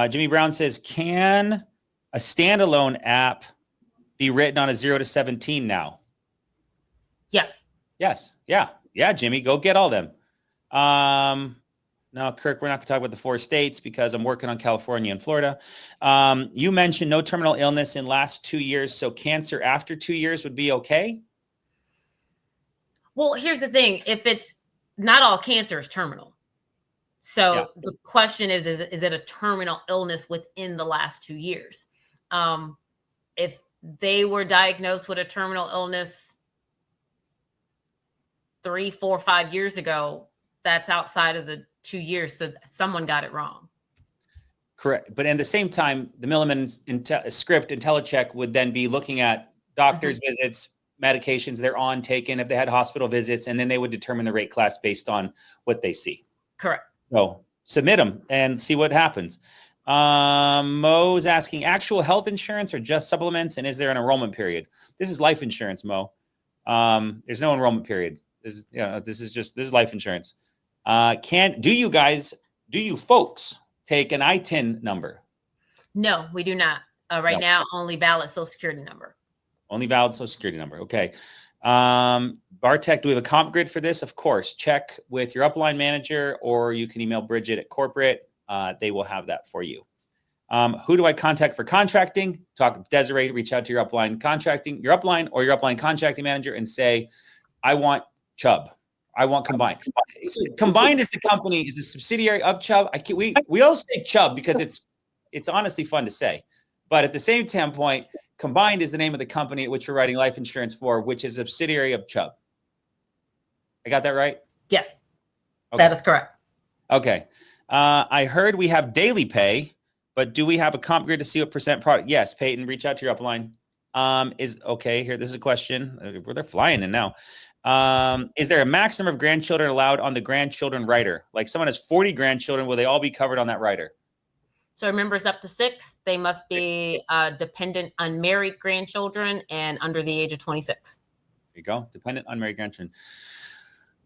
Jimmy Brown says, can a standalone app be written on a 0 to 17 now? Yes. Yes. Yeah, Jimmy, go get all them. No, Kirk, we're not going to talk about the 4 states because I'm working on California and Florida. You mentioned no terminal illness in last 2 years. So cancer after 2 years would be okay? Well, here's the thing. If it's not all cancer is terminal. So the question is it a terminal illness within the last 2 years? If they were diagnosed with a terminal illness 3, 4, 5 years ago, that's outside of the 2 years. So someone got it wrong. Correct. But at the same time, the Milliman script IntelliCheck would then be looking at doctor's visits, medications they're on, taken, if they had hospital visits, and then they would determine the rate class based on what they see. Correct. So submit them and see what happens. Mo's asking, actual health insurance or just supplements? And is there an enrollment period? This is life insurance, Mo. There's no enrollment period. This is life insurance. Do you folks take an ITIN number? No, we do not. Right now, only valid Social Security number. Only valid Social Security number. Okay. Bartek, do we have a comp grid for this? Of course. Check with your upline manager, or you can email Bridget at corporate. They will have that for you. Who do I contact for contracting? Talk Desiree, reach out to your upline contracting manager and say, I want Chubb. I want Combined. Combined is the company, is a subsidiary of Chubb. We all say Chubb because it's honestly fun to say. But at the same point, Combined is the name of the company at which we're writing life insurance for, which is a subsidiary of Chubb. I got that right? Yes, okay. That is correct. Okay. I heard we have daily pay, but do we have a comp grid to see what percent product? Yes, Peyton, reach out to your upline. This is a question. They're flying in now. Is there a max number of grandchildren allowed on the grandchildren rider? Like someone has 40 grandchildren, will they all be covered on that rider? So remember, it's up to 6. They must be dependent unmarried grandchildren and under the age of 26. There you go. Dependent unmarried grandchildren.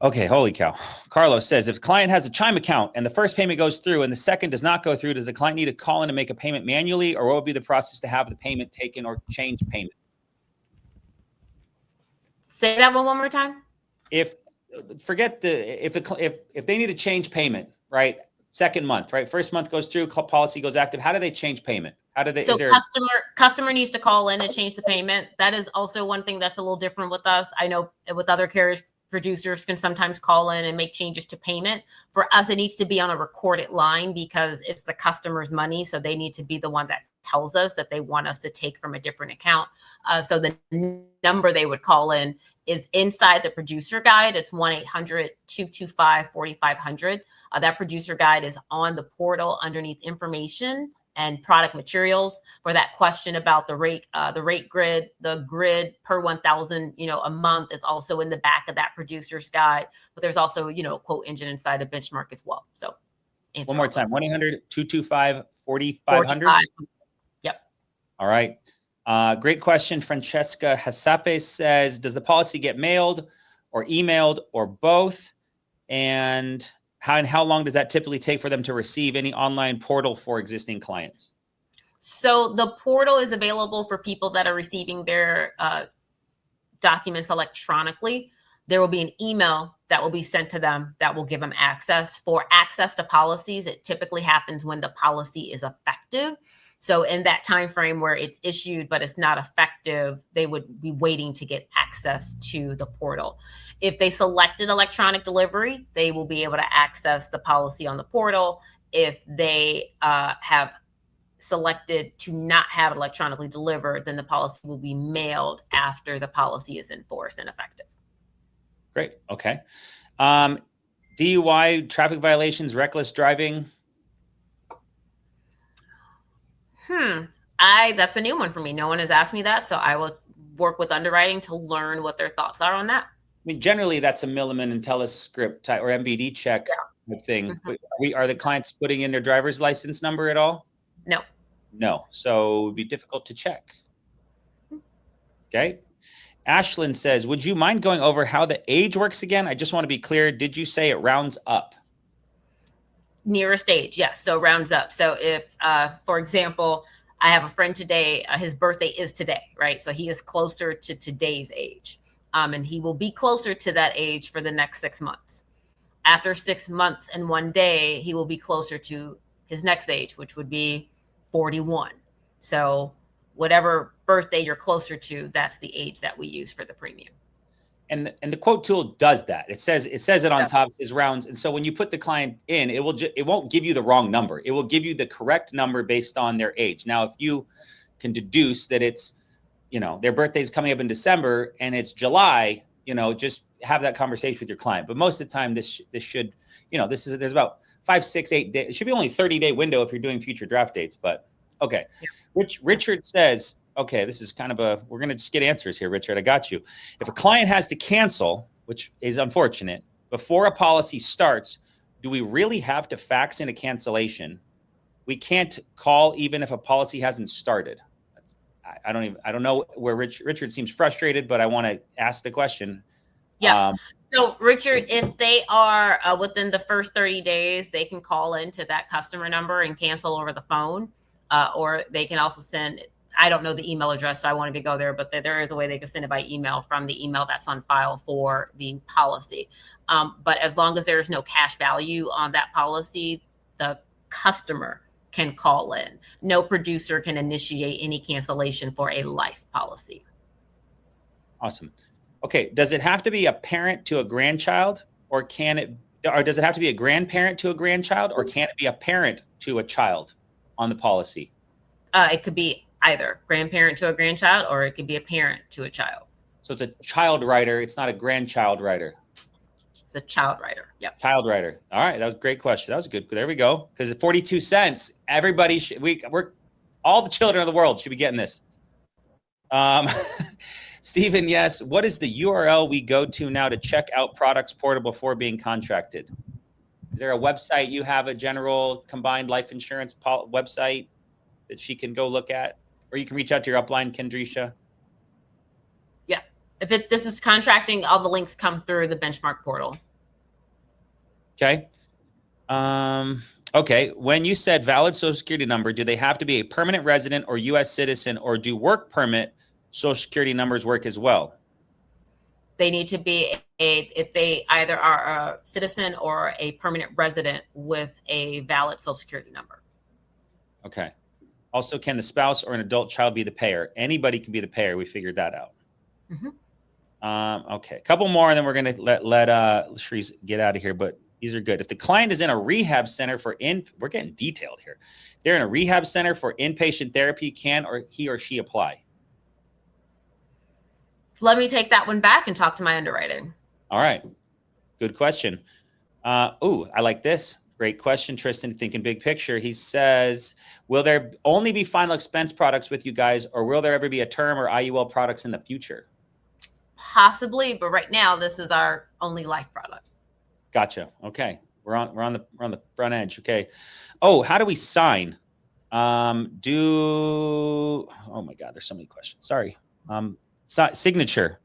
Okay, holy cow. Carlos says, if the client has a Chime account and the first payment goes through and the second does not go through, does the client need to call in and make a payment manually, or what would be the process to have the payment taken or change payment? Say that one more time. If they need to change payment, right? Second month, right? First month goes through, policy goes active. How do they change payment? So customer needs to call in and change the payment. That is also one thing that's a little different with us. I know with other carriers, producers can sometimes call in and make changes to payment. For us, it needs to be on a recorded line because it's the customer's money. So they need to be the one that tells us that they want us to take from a different account. So the number they would call in is inside the producer guide. It's 1-800-225-4500. That producer guide is on the portal underneath information and product materials for that question about the rate grid. The grid per 1,000, a month is also in the back of that producer's guide. But there's also, a quote engine inside the benchmark as well. So one more time, 1-800-225-4500. Yep. All right. Great question. Francesca Hasape says, does the policy get mailed or emailed or both? And how long does that typically take for them to receive any online portal for existing clients? So the portal is available for people that are receiving their documents electronically, there will be an email that will be sent to them that will give them access. For access to policies, it typically happens when the policy is effective. So in that time frame where it's issued but it's not effective, they would be waiting to get access to the portal. If they selected electronic delivery, they will be able to access the policy on the portal. If they have selected to not have it electronically delivered, then the policy will be mailed after the policy is in force and effective. Great. Okay. DUI, traffic violations, reckless driving. That's a new one for me. No one has asked me that, so I will work with underwriting to learn what their thoughts are on that. I mean, generally that's a Milliman and Telescript type or MVD check thing. But are the clients putting in their driver's license number at all? No. No. So it would be difficult to check. Okay. Ashlyn says, would you mind going over how the age works again? I just want to be clear. Did you say it rounds up? Nearest age, yes. So rounds up. So if, for example, I have a friend today, his birthday is today, right? So he is closer to today's age. And he will be closer to that age for the next 6 months. After 6 months and 1 day, he will be closer to his next age, which would be 41. So whatever birthday you're closer to, that's the age that we use for the premium. And the quote tool does that. It says it on top, it says rounds. And so when you put the client in, it won't give you the wrong number. It will give you the correct number based on their age. Now, if you can deduce that it's, their birthday is coming up in December and it's July, just have that conversation with your client. But most of the time, this should, there's about 5, 6, 8 days. It should be only a 30-day window if you're doing future draft dates. But okay. Yeah. Richard says, okay, this is kind of we're going to just get answers here, Richard. I got you. If a client has to cancel, which is unfortunate, before a policy starts, do we really have to fax in a cancellation? We can't call even if a policy hasn't started. I don't know where Richard seems frustrated, but I want to ask the question. Yeah. So Richard, if they are within the first 30 days, they can call into that customer number and cancel over the phone, or they can also send, I don't know the email address, so I wanted to go there, but there is a way they can send it by email from the email that's on file for the policy. But as long as there is no cash value on that policy, the customer can call in. No producer can initiate any cancellation for a life policy. Awesome. Okay. Does it have to be a parent to a grandchild, or does it have to be a grandparent to a grandchild, or can it be a parent to a child on the policy? It could be either grandparent to a grandchild, or it could be a parent to a child. So it's a child rider. It's not a grandchild rider. It's a child rider. Yep. Child rider. All right. That was a great question. That was good. There we go. Because at 42 cents, everybody all the children of the world should be getting this. Stephen, yes. What is the URL we go to now to check out products portal before being contracted? Is there a website you have, a general combined life insurance website that she can go look at? Or you can reach out to your upline, Kendrisha. Yeah. If this is contracting, all the links come through the benchmark portal. Okay. Okay. When you said valid Social Security number, do they have to be a permanent resident or U.S. citizen, or do work permit Social Security numbers work as well? They need to be if they either are a citizen or a permanent resident with a valid Social Security number. Okay. Also, can the spouse or an adult child be the payer? Anybody can be the payer. We figured that out. Mm-hmm. Okay. A couple more, and then we're going to let Sherisse get out of here, but these are good. If the client is in a rehab center we're getting detailed here. If they're in a rehab center for inpatient therapy, can he or she apply? Let me take that one back and talk to my underwriting. All right. Good question. I like this. Great question, Tristan, thinking big picture. He says, will there only be final expense products with you guys, or will there ever be a term or IUL products in the future? Possibly, but right now this is our only life product. Gotcha. Okay. We're on the front edge. Okay. Oh, how do we sign? Oh my God, there's so many questions. Sorry. Signature.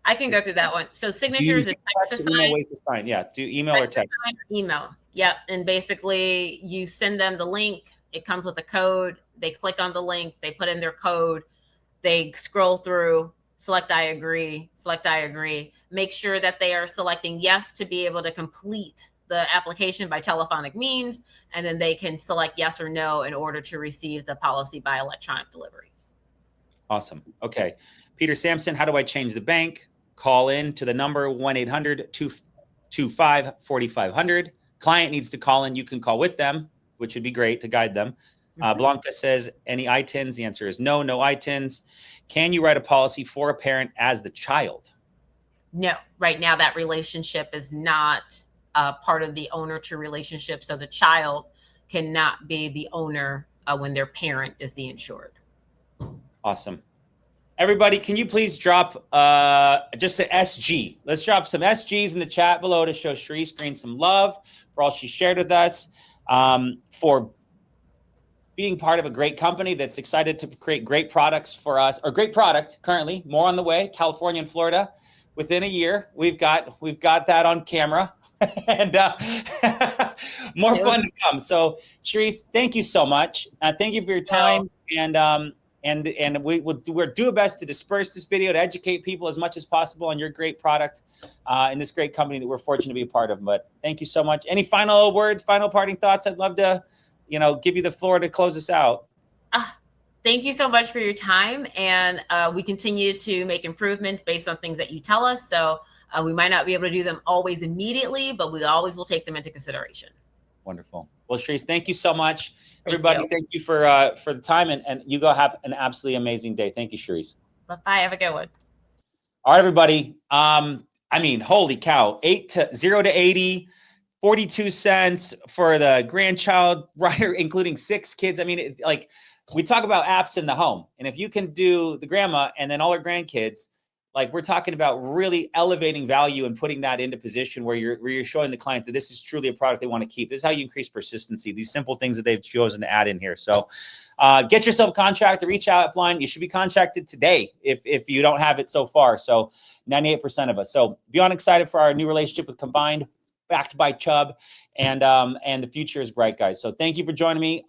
I can go through that one. So signature is a text to sign. Ways to sign. Yeah. Do email or text. Email. Yep. And basically you send them the link. It comes with a code. They click on the link. They put in their code. They scroll through, select I agree, select I agree. Make sure that they are selecting yes to be able to complete the application by telephonic means, and then they can select yes or no in order to receive the policy by electronic delivery. Awesome. Okay. Peter Sampson, how do I change the bank? Call in to the number 1-800-225-4500. Client needs to call in. You can call with them, which would be great to guide them. Blanca says, any ITINs? The answer is no, no ITINs. Can you write a policy for a parent as the child? No, right now that relationship is not part of the owner to relationship. So the child cannot be the owner when their parent is the insured. Awesome. Everybody, can you please drop just an SG? Let's drop some SGs in the chat below to show Sherisse Greene some love for all she shared with us, for being part of a great company that's excited to create great products for us, or great product currently, more on the way, California and Florida. Within a year, we've got that on camera, and more fun to come. So, Sherisse, thank you so much. Thank you for your time, and we'll do our best to disperse this video to educate people as much as possible on your great product and this great company that we're fortunate to be a part of. But thank you so much. Any final words, final parting thoughts? I'd love to, give you the floor to close us out. Thank you so much for your time. And we continue to make improvements based on things that you tell us. So we might not be able to do them always immediately, but we always will take them into consideration. Wonderful. Well, Sherisse, thank you so much. Everybody, thank you for the time, and you go have an absolutely amazing day. Thank you, Sherisse. Bye. Have a good one. All right, everybody. Holy cow, 0 to 80. 42 cents for the grandchild rider, including 6 kids. We talk about apps in the home, and if you can do the grandma and then all her grandkids, we're talking about really elevating value and putting that into position where you're showing the client that this is truly a product they want to keep. This is how you increase persistency, these simple things that they've chosen to add in here. So get yourself a contract or reach out line. You should be contracted today if you don't have it so far. So 98% of us. So beyond excited for our new relationship with Combined, backed by Chubb, and the future is bright, guys. So thank you for joining me.